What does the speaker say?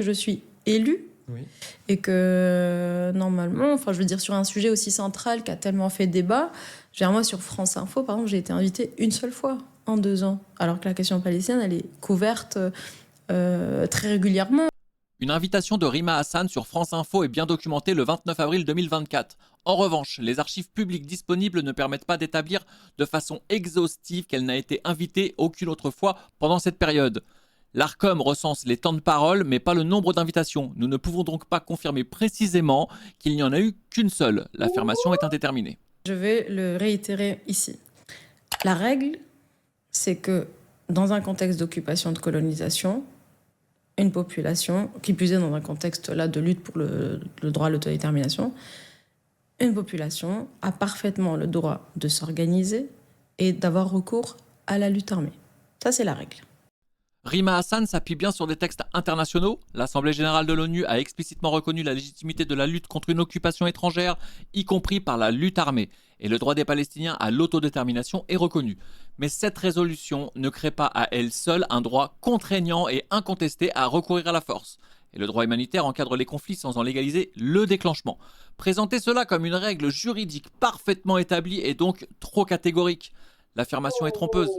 Je suis élue Oui. et que normalement, enfin je veux dire sur un sujet aussi central qui a tellement fait débat, moi sur France Info par exemple j'ai été invitée une seule fois en 2 ans, alors que la question palestinienne elle est couverte très régulièrement. Une invitation de Rima Hassan sur France Info est bien documentée le 29 avril 2024. En revanche, les archives publiques disponibles ne permettent pas d'établir de façon exhaustive qu'elle n'a été invitée aucune autre fois pendant cette période. L'Arcom recense les temps de parole, mais pas le nombre d'invitations. Nous ne pouvons donc pas confirmer précisément qu'il n'y en a eu qu'une seule. L'affirmation est indéterminée. Je vais le réitérer ici. La règle, c'est que dans un contexte d'occupation, de colonisation, une population, qui plus est dans un contexte là de lutte pour le droit à l'autodétermination, une population a parfaitement le droit de s'organiser et d'avoir recours à la lutte armée. Ça, c'est la règle. Rima Hassan s'appuie bien sur des textes internationaux. L'Assemblée générale de l'ONU a explicitement reconnu la légitimité de la lutte contre une occupation étrangère, y compris par la lutte armée. Et le droit des Palestiniens à l'autodétermination est reconnu. Mais cette résolution ne crée pas à elle seule un droit contraignant et incontesté à recourir à la force. Et le droit humanitaire encadre les conflits sans en légaliser le déclenchement. Présenter cela comme une règle juridique parfaitement établie est donc trop catégorique. L'affirmation est trompeuse.